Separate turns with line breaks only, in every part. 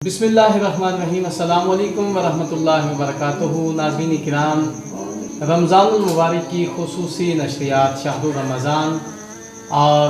बिस्मिल्लाहिर्रहमानिर्रहीम। अस्सलाम वालेकुम वरहमतुल्लाहि वबरकातुहू। नाज़रीन किराम, रमज़ानुल मुबारक की खुसूसी नशरियात शहर रमज़ान और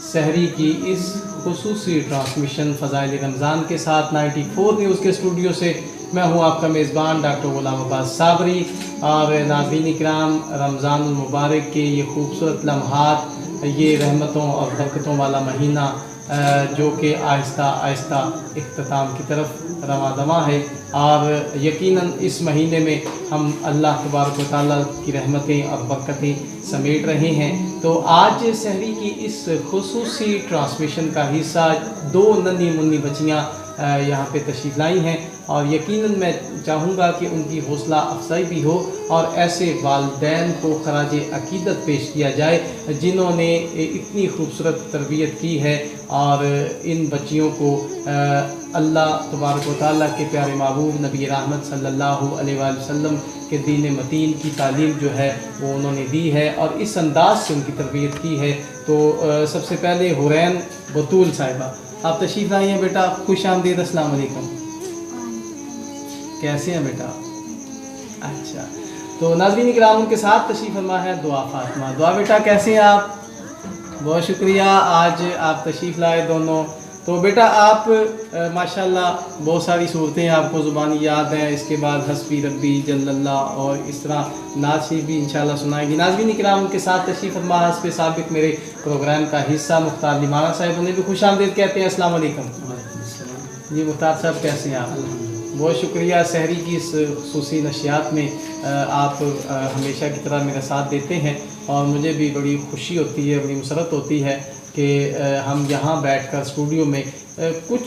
सहरी की इस खुसूसी ट्रांसमिशन फ़ज़ाइल रमज़ान के साथ 94 न्यूज़ के स्टूडियो से मैं हूँ आपका मेज़बान डॉक्टर ग़ुलाम अब्बास साबरी। और नाज़रीन किराम, रमज़ानुल मुबारक के ये खूबसूरत लम्हात, ये रहमतों और बरकतों वाला महीना जो कि आहिस्ता आहिस्ता इख्तिताम की तरफ रवां दवा है, और यकीनन इस महीने में हम अल्लाह तबारक व तआला की रहमतें और बरकतें समेट रहे हैं। तो आज सहरी की इस खुसूसी ट्रांसमिशन का हिस्सा दो नन्ही मुन्नी बच्चियाँ यहाँ पे तशरीफ़ लाई हैं, और यकीनन मैं चाहूँगा कि उनकी हौसला अफजाई भी हो और ऐसे वालिदैन को खराज अकीदत पेश किया जाए जिन्होंने इतनी खूबसूरत तरबियत की है, और इन बच्चियों को अल्लाह तबारक व तआला के प्यारे महबूब नबी रहमत सल्लल्लाहु अलैहि वसल्लम के दीन मतीन की तालीम जो है वो उन्होंने दी है और इस अंदाज से उनकी तरबियत की है। तो सबसे पहले हुरैन बतूल साहिबा, आप तशरीफ़ लाई हैं बेटा, खुश आमदीद, अस्सलाम वालेकुम। कैसे हैं बेटा? अच्छा, तो नाज़रीन किराम, उनके साथ तशरीफ़ फरमा है दुआ फातिमा। दुआ बेटा कैसे हैं आप? बहुत शुक्रिया, आज आप तशरीफ़ लाए दोनों। तो बेटा आप माशाल्लाह बहुत सारी सूरतें आपको ज़ुबानी याद हैं, इसके बाद हस्बी रब्बी जल्लल्लाह और इस तरह नात शरीफ भी इंशाल्लाह सुनाएंगी। नाज़रीन किराम, उनके साथ तशरीफ़ फरमा हस्ब साबिक़ मेरे प्रोग्राम का हिस्सा मुख्तार लिमाना साहब, उन्हें भी खुश आमदीद कहते हैं। अस्सलाम वालेकुम जी। मुख्तार साहब कैसे हैं आप? बहुत शुक्रिया। सहरी की इस खुसूसी नशियात में आप हमेशा की तरह मेरा साथ देते हैं और मुझे भी बड़ी खुशी होती है, बड़ी मुसरत होती है कि हम यहाँ बैठकर स्टूडियो में कुछ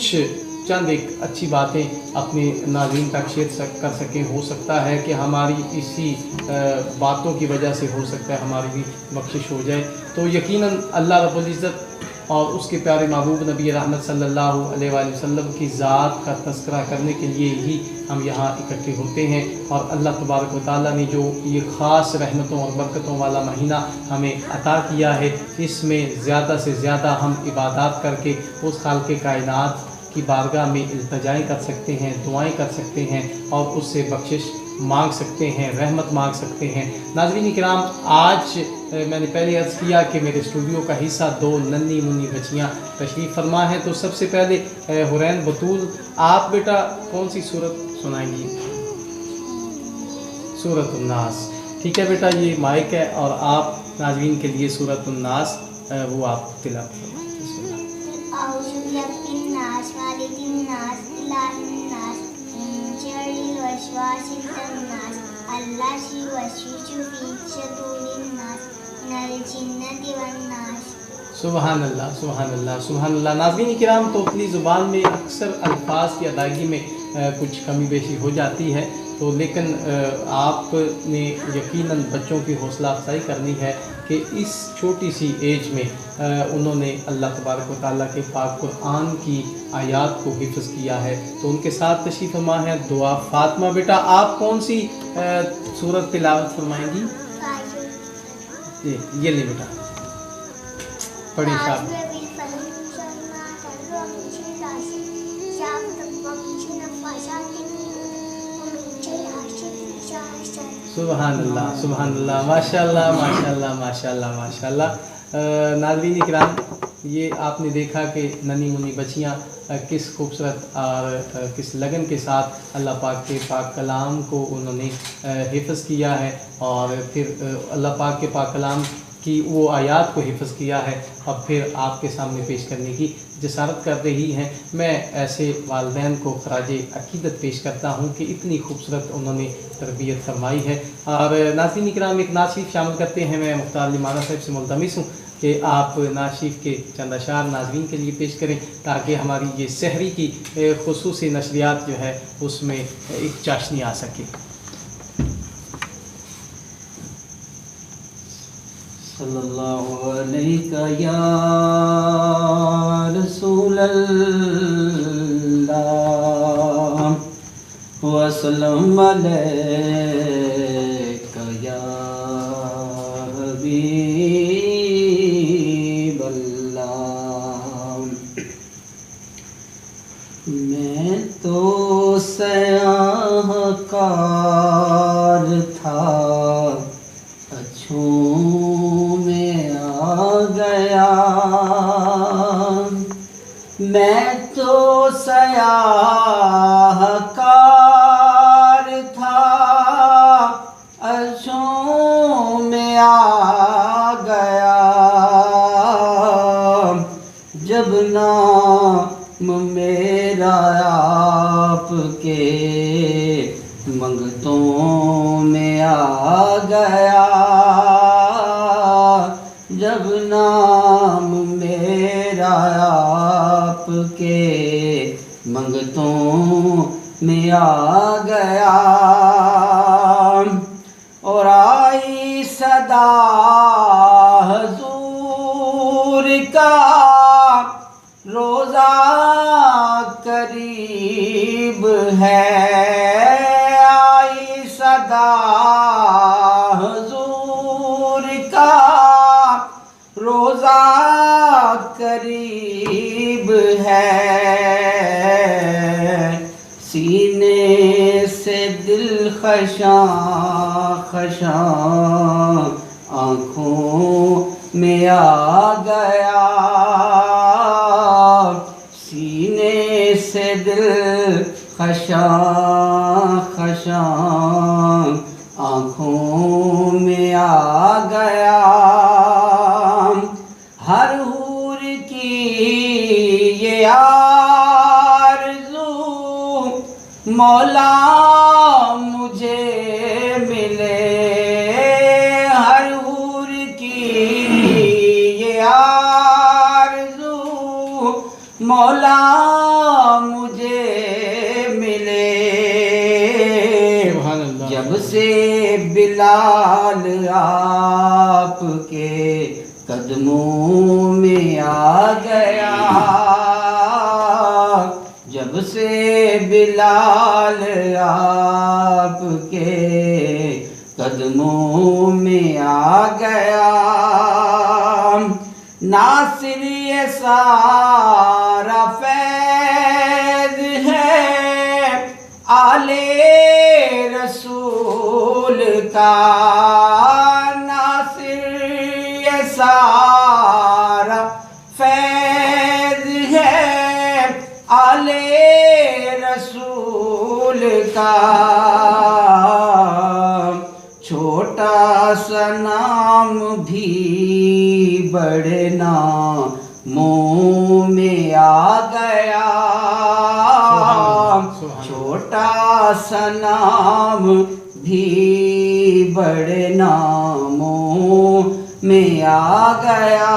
चंद एक अच्छी बातें अपने नाज़रीन तक शेयर कर सकें। हो सकता है कि हमारी इसी बातों की वजह से हो सकता है हमारी भी बख्शिश हो जाए। तो यकीनन अल्लाह रब्बुल इज़्ज़त और उसके प्यारे महबूब नबी रहमत सल्लल्लाहु अलैहि वसल्लम की ज़ात का तज़किरा करने के लिए ही हम यहाँ इकट्ठे होते हैं। और अल्लाह तबारक व तआला ने जो ये ख़ास रहमतों और बरकतों वाला महीना हमें अता किया है, इसमें ज़्यादा से ज़्यादा हम इबादत करके उस खालिक़े कायनात की बारगाह में इल्तिजाएँ कर सकते हैं, दुआएँ कर सकते हैं और उससे बख्शिश मांग सकते हैं, रहमत मांग सकते हैं। नाज़रीन किराम, आज मैंने पहले अर्ज़ किया कि मेरे स्टूडियो का हिस्सा दो नन्ही मुन्नी बच्चियाँ तशरीफ़ फरमा है। तो सबसे पहले हुरैन बतूल, आप बेटा कौन सी सूरत सुनाएंगी? सूरतुन नास। ठीक है बेटा, ये माइक है और आप नाज़रीन के लिए सूरतुन नास वो आप तिलावत फरमाएं। सुबहान अल्लाह, सुबहान अल्लाह, सुबहान अल्लाह। नाज़रीन किराम, तो अपनी ज़ुबान में अक्सर अल्फाज की अदायगी में कुछ कमी बेशी हो जाती है, तो लेकिन आपने यकीनन बच्चों की हौसला अफजाई करनी है कि इस छोटी सी एज में उन्होंने अल्लाह तबारक व तआला के पाक कुरान की आयात को हिफ्ज़ किया है। तो उनके साथ तशरीफ़ फरमा है दुआ फातिमा। बेटा आप कौन सी सूरत तिलावत फरमाएंगी? ये ले बेटा, पढ़ी शाबाश। सुबहान अल्लाह, सुबहान अल्लाह, माशाल्लाह माशाल्लाह माशाल्लाह माशाल्लाह। नाज़रीन किराम, ये आपने देखा कि नन्ही मुन्नी बच्चियाँ किस खूबसूरत और किस लगन के साथ अल्लाह पाक के पाक कलाम को उन्होंने हिफ्ज़ किया है और फिर अल्लाह पाक के पाक कलाम की वो आयात को हिफ्ज़ किया है और फिर आपके सामने पेश करने की जसारत कर रही हैं। मैं ऐसे वालिदैन को खराज अकीदत पेश करता हूँ कि इतनी खूबसूरत उन्होंने तरबियत फरमाई है। और नाज़रीन किराम, एक नात शरीफ शामिल करते हैं। मैं मुख्तार लिमाना साहब से मुल्तमिस हूँ कि आप नात शरीफ के चंद अशार नाज़रीन के लिए पेश करें ताकि हमारी ये सहरी की खुसूसी नशरियात जो है उसमें एक चाशनी आ सके।
सल्लल्लाहु अलैका या रसूल अल्लाह वसल्लम अलैका या हबीब अल्लाह। मैं तो ہکار تھا اچھوں میں آ گیا، میں تو سیاہ کار تھا اچھوں میں آ گیا، جب نام میرا آپ کے منگتوں میں آ گیا، جب نام میرا آپ کے منگتوں میں آ گیا، اور آئی صدا حضور کا روزہ قریب ہے، آئی صدا حضور کا روزہ قریب ہے، سینے سے دل خشاں خشاں آنکھوں میں آ گیا، سینے سے دل خشاں خشاں آنکھوں میں آ گیا، ہر حور کی یہ آرزو مولا مجھے ملے، ہر حور کی یہ آرزو مولا مجھے ملے،
سبحان اللہ۔
جب سے بلال آپ کے قدموں میں آ گیا، جب سے بلال آپ کے قدموں میں آ گیا، ناصر یہ سارا فیض ہے آل رسول کا، ناصر یہ سارا فیض ہے آل رسول کا، چھوٹا سا نام بھی بڑے ناموں میں آ گیا، چھوٹا سا نام بھی بڑے ناموں میں آ گیا،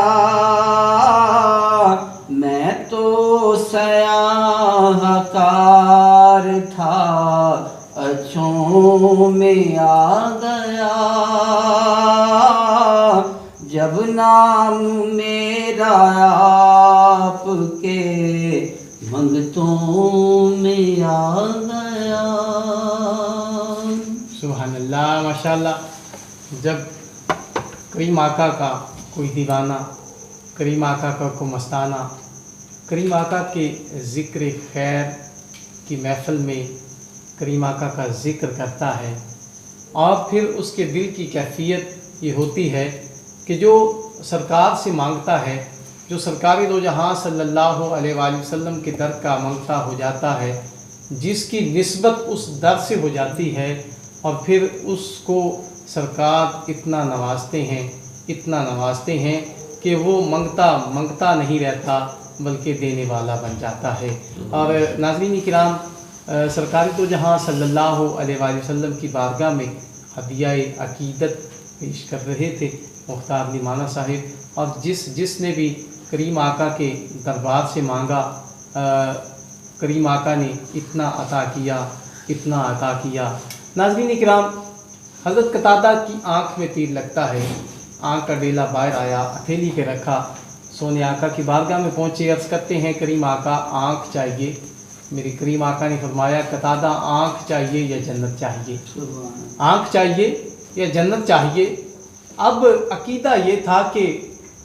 میں تو سیاہ کار تھا اچھوں میں آ گیا، جب نام میرا آپ کے منگتوں میں آ گیا۔
سبحان اللہ، ماشاءاللہ۔ جب کریم آقا کا کوئی دیوانہ، کریم آقا کا کوئی مستانہ، کریم آقا کے ذکر خیر کی محفل میں کریم آقا کا ذکر کرتا ہے، اور پھر اس کے دل کی کیفیت یہ ہوتی ہے کہ جو سرکار سے مانگتا ہے، جو سرکار دو جہاں صلی اللہ علیہ وآلہ وسلم کے در کا منگتا ہو جاتا ہے، جس کی نسبت اس در سے ہو جاتی ہے، اور پھر اس کو سرکار اتنا نوازتے ہیں کہ وہ منگتا نہیں رہتا بلکہ دینے والا بن جاتا ہے۔ اور ناظرین کرام، سرکار دو جہاں صلی اللہ علیہ وآلہ وسلم کی بارگاہ میں ہدیہ عقیدت پیش کر رہے تھے مختار علی مانا صاحب، اور جس نے بھی کریم آقا کے دربار سے مانگا، کریم آقا نے اتنا عطا کیا۔ ناظرین کرام، حضرت قتادہ کی آنکھ میں تیر لگتا ہے، آنکھ کا ڈیلا باہر آیا، ہتھیلی پہ رکھا، سونے آقا کی بارگاہ میں پہنچے، عرض کرتے ہیں کریم آقا آنکھ چاہیے۔ میرے کریم آقا نے فرمایا قتادہ آنکھ چاہیے یا جنت چاہیے؟ آنکھ چاہیے یا جنت چاہیے؟ اب عقیدہ یہ تھا کہ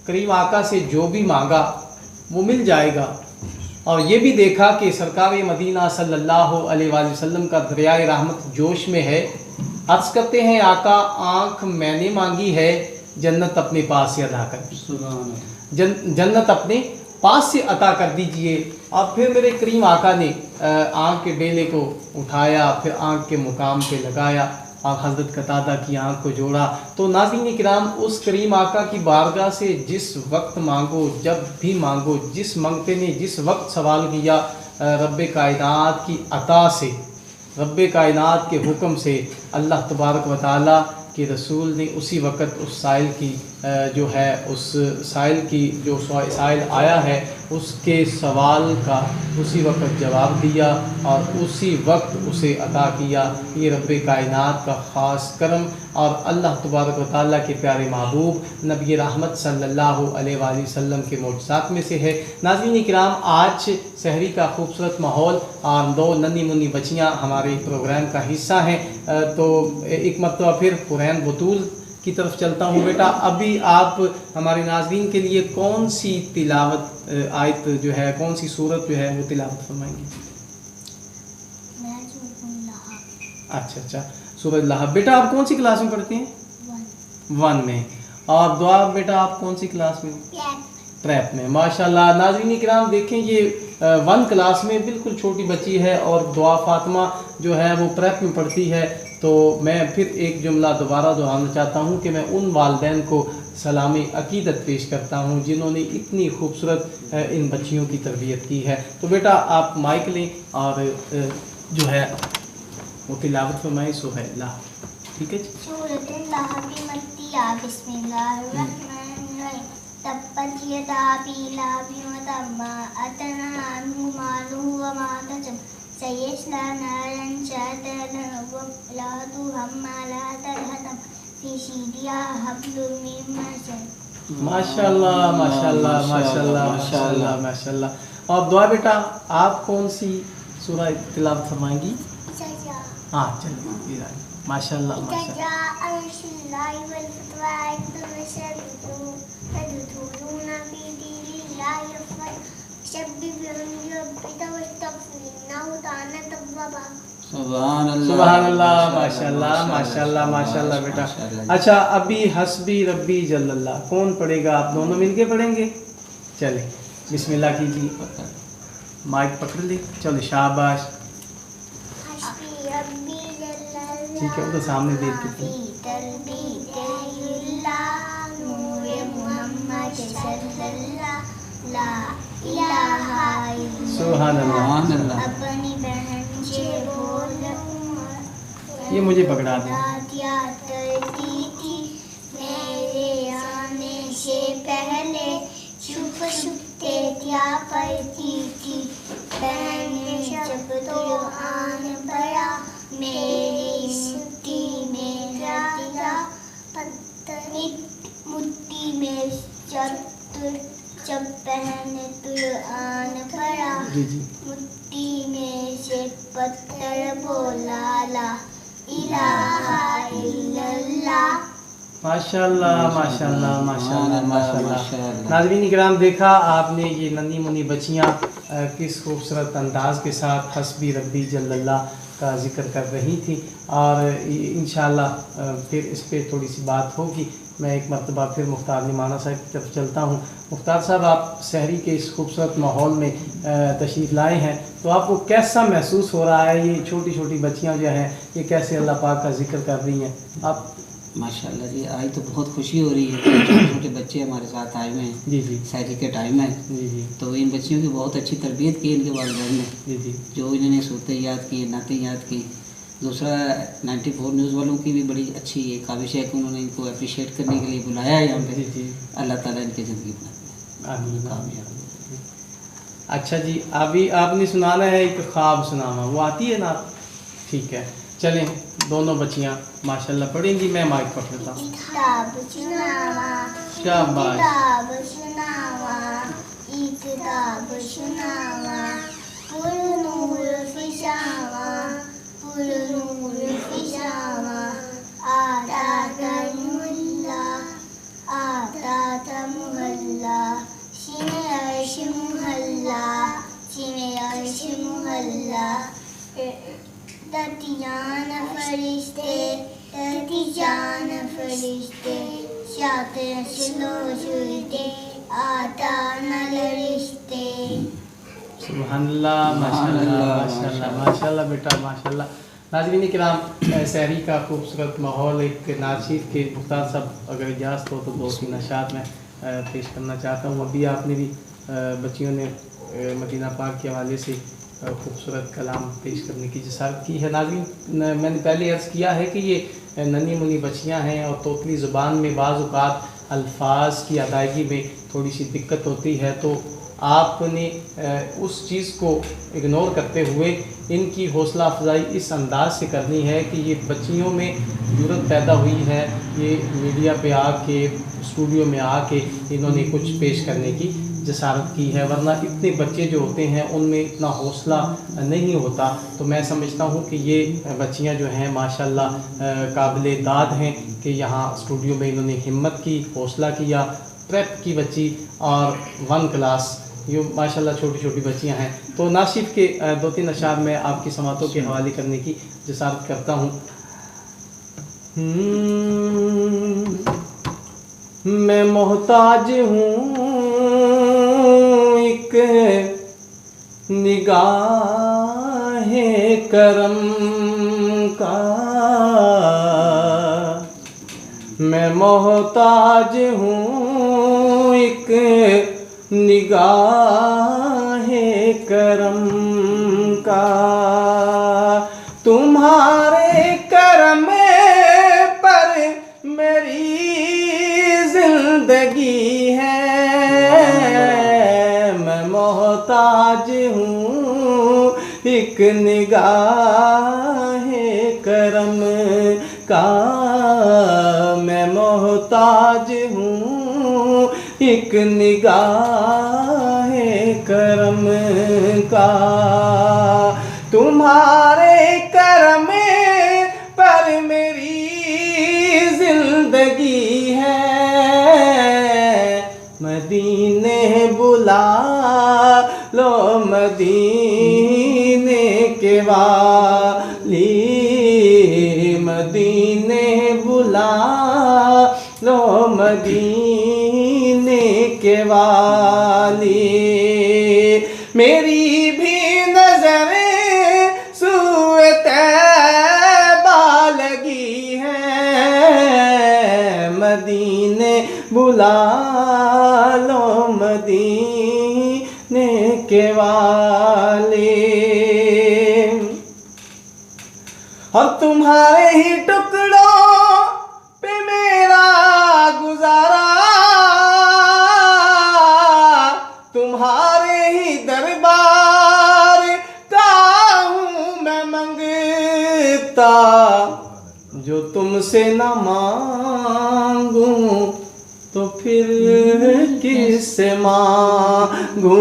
کریم آقا سے جو بھی مانگا وہ مل جائے گا، اور یہ بھی دیکھا کہ سرکار مدینہ صلی اللہ علیہ وآلہ وسلم کا دریائے رحمت جوش میں ہے. عرض کرتے ہیں آقا آنکھ میں نے مانگی ہے جنت اپنے پاس سے ادا کر دی، جنت اپنے پاس سے عطا کر دیجئے. اور پھر میرے کریم آقا نے آنکھ کے ڈیلے کو اٹھایا، پھر آنکھ کے مقام پہ لگایا اور حضرت قتادہ کی آنکھ کو جوڑا. تو ناظرین کرام اس کریم آقا کی بارگاہ سے جس وقت مانگو، جب بھی مانگو، جس منگتے نے جس وقت سوال کیا، رب کائنات کی عطا سے، رب کائنات کے حکم سے اللہ تبارک و تعالیٰ کے رسول نے اسی وقت اس سائل کی جو ہے اس سائل کی جو سائل آیا ہے اس کے سوال کا اسی وقت جواب دیا اور اسی وقت اسے عطا کیا. یہ رب کائنات کا خاص کرم اور اللہ تبارک و تعالیٰ کے پیارے محبوب نبی رحمت صلی اللہ علیہ وآلہ وسلم کے معجزات میں سے ہے. ناظرین کرام آج سحری کا خوبصورت ماحول اور دو ننھی منی بچیاں ہمارے پروگرام کا حصہ ہیں. تو ایک مرتبہ پھر قرآن بطول کی طرف چلتا ہوں. بیٹا ابھی آپ ہمارے ناظرین کے لیے کون سی تلاوت آیت جو ہے، کون سی صورت جو ہے وہ تلاوت فرمائیں گے؟ اچھا سورۃ لہب. بیٹا آپ کون سی کلاس میں پڑھتے ہیں؟ 1 میں. اور دعا بیٹا آپ کون سی کلاس میں؟ پریپ میں. ماشاءاللہ. ناظرین کرام دیکھیں یہ 1 کلاس میں بالکل چھوٹی بچی ہے اور دعا فاطمہ جو ہے وہ پریپ میں پڑھتی ہے. تو میں پھر ایک جملہ دوبارہ دہرانا چاہتا ہوں کہ میں ان والدین کو سلام عقیدت پیش کرتا ہوں جنہوں نے اتنی خوبصورت ان بچیوں کی تربیت کی ہے. تو بیٹا آپ مائک لیں اور جو ہے وہ تلاوت فرمائیں سورۃ لہب. ٹھیک ہے جی.
سورۃ لہب مکیہ. بسم اللہ الرحمن الرحیم. تبت یدا ابی لہب وتب ما اغنی عنہ مالہ وما کسب سیصلی نارا ذات لہب وامرأتہ حمالۃ الحطب فی جیدہا حبل من مسد.
ماشاءاللہ ماشاءاللہ ماشاءاللہ ماشاءاللہ ماشاءاللہ. اور دعا بیٹا آپ کون سی سورہ تلاوت فرمائیں گی؟ ہاں چلیے. ماشاءاللہ ماشاءاللہ. سبحان اللہ. ماشاءاللہ ماشاءاللہ ماشاءاللہ بیٹا. اچھا ابھی حسبی ربی جل اللہ کون پڑھے گا؟ آپ دونوں مل کے پڑھیں گے. چلیں بسم اللہ کیجیے. مائک پکڑ لیں. چلو شاباش. ٹھیک ہے وہ تو سامنے دیکھ کے سبحان اللہ.
اپنی بہن سے
یہ مجھے پکڑا دیں.
کرتی تھی میرے آنے سے پہلے چھپ چھپ کے کیا پڑھتی تھی. بہن نے جب قرآن پڑھا میری مٹھی میں دیا مٹھی میں جب بہن نے قرآن پڑھا مٹھی میں سے پتھر بولا لا الہ الا اللہ.
ماشاءاللہ ماشاءاللہ ماشاءاللہ ماشاءاللہ. ناظرین کرام دیکھا آپ نے یہ ننھی منی بچیاں کس خوبصورت انداز کے ساتھ حسبی ربی جل اللہ کا ذکر کر رہی تھیں اور انشاءاللہ پھر اس پہ تھوڑی سی بات ہوگی. میں ایک مرتبہ پھر مختار نعمانہ صاحب کی طرف چلتا ہوں. مختار صاحب آپ سحری کے اس خوبصورت ماحول میں تشریف لائے ہیں تو آپ کو کیسا محسوس ہو رہا ہے؟ یہ چھوٹی چھوٹی بچیاں جو ہیں یہ کیسے اللہ پاک کا ذکر کر رہی ہیں؟ آپ
ماشاءاللہ جی آج تو بہت خوشی ہو رہی ہے. چھوٹے چھوٹے بچے ہمارے ساتھ آئے ہوئے ہیں.
جی جی
سحری کے ٹائم ہے.
جی جی.
تو ان بچیوں کی بہت اچھی تربیت کی ان کے والدین نے.
جی جی.
جو انہوں نے صورتیں یاد کی، نعتیں یاد کی. دوسرا 94 نیوز والوں کی بھی بڑی اچھی یہ کاوش ہے کہ انہوں نے ان کو اپریشیٹ کرنے کے لیے بلایا ہے یہاں پہ.
جی جی.
اللہ تعالیٰ ان کی زندگی بنا
آمین. اچھا جی ابھی آپ نے سنانا ہے ایک خواب سنانا، وہ آتی ہے نا؟ ٹھیک ہے چلیں دونوں بچیاں ماشاءاللہ پڑھیں گی. میں مائک پکڑتا ہوں.
کتاب سناوا
شاباش.
کتاب سناوا کتاب سناوا پر نور فشاوا پر نور فشاوا آتا تھا محلہ آتا تھا محلہ سن عرش محلہ سن ततियान फरिश्ते ततियान फरिश्ते शाते शिलो शुते आता न लरिश्ते।
सुभानअल्लाह, माशाअल्लाह माशाअल्लाह माशाअल्लाह बेटा माशाअल्लाह। नाज़रीन किराम, सहरी का खूबसूरत माहौल, एक नाशिद के मुख्तार साहब अगर इजाज़त हो तो 2-3 नशात में पेश करना चाहता हूँ। अभी आपने भी बच्चियों ने मदीना पाक के हवाले से खूबसूरत कलाम पेश करने की जसारत की है। नाज़रीन, मैंने पहले अर्ज़ किया है कि ये नन्ही मुन्नी बच्चियाँ हैं और तोतली ज़ुबान में बाज़ औक़ात अल्फाज की अदायगी में थोड़ी सी दिक्कत होती है, तो आपने उस चीज़ को इग्नोर करते हुए इनकी हौसला अफजाई इस अंदाज से करनी है कि ये बच्चियों में ज़रूरत पैदा हुई है, ये मीडिया पे आके स्टूडियो में आके इन्होंने कुछ पेश करने की जसारत की है, वरना इतने बच्चे जो होते हैं उनमें इतना हौसला नहीं होता। तो मैं समझता हूँ कि ये बच्चियाँ जो हैं माशाल्लाह काबिले दाद हैं कि यहाँ स्टूडियो में इन्होंने हिम्मत की, हौसला किया। प्रेप की बच्ची और 1 क्लास, ये माशाल्लाह छोटी छोटी बच्चियां हैं। तो नाशिद के 2-3 अशार में आपकी समातों के हवाले करने की जसारत करता हूँ। मैं मोहताज हूँ एक निगाहे करम का, मैं मोहताज हूँ एक निगाहे करम का, तुम्हारे करम पर मेरी जिंदगी है। मैं मोहताज हूँ एक निगाहे करम का, मैं मोहताज हूँ एक निगाहे करम का, तुम्हारे करम पर मेरी जिंदगी है। मदीने बुला लो मदीने के वाली, मदीने बुला लो मदीने के वाली, मेरी भी नजर सूए तैबा लगी है। मदीने बुला लो मदीने के वाली, और तुम्हारे ही टुकड़ों पे मेरा गुजारा, तुम्हारे ही दरबार का हूँ मैं मंगता, जो तुमसे न मांगूं तो फिर किससे मांगूं,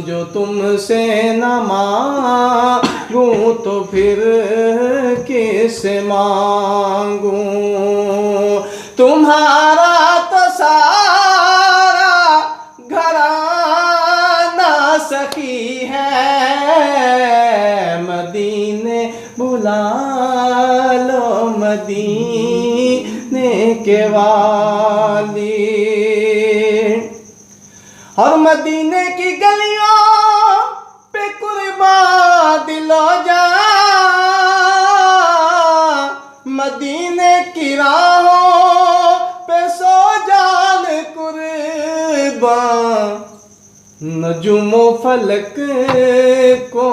जो तुमसे न मांगूं तो फिर किससे मांगूं। तुम्हारा तो सारा घराना सखी है। मदीने बुला लो मदीने के वाली, और मदीने की गलियों पे कुर्बान दिलो जा, मदीने की राहों पे सो जान कुर्बान, नजुमो फलक को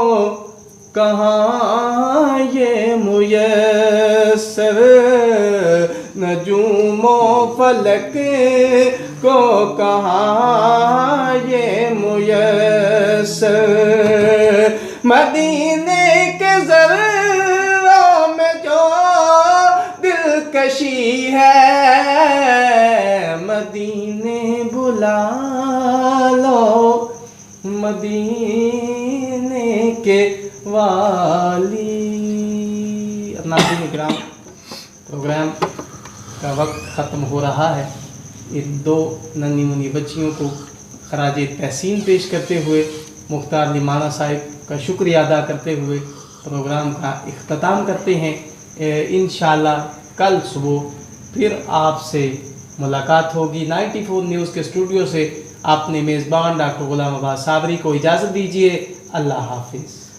कहाँ ये मुयस्सर, नजुमो फलक को कहाँ ये मुयस्सर, मदीने के ज़र्रों में जो दिलकशी है। मदीने बुला लो मदीने के वाली। नाज़रीन इकराम, प्रोग्राम का वक्त ख़त्म हो रहा है। इन 2 नन्ही मुन्नी बच्चियों को खराज तहसीन पेश करते हुए मुख्तार लिमाना साहिब का शुक्रिया अदा करते हुए प्रोग्राम का इख्तिताम करते हैं। इंशाअल्लाह कल सुबह फिर आपसे मुलाकात होगी। 94 न्यूज़ के स्टूडियो से अपने मेज़बान डॉक्टर गुलाम अब्बास साबरी को इजाज़त दीजिए। अल्लाह हाफिज़।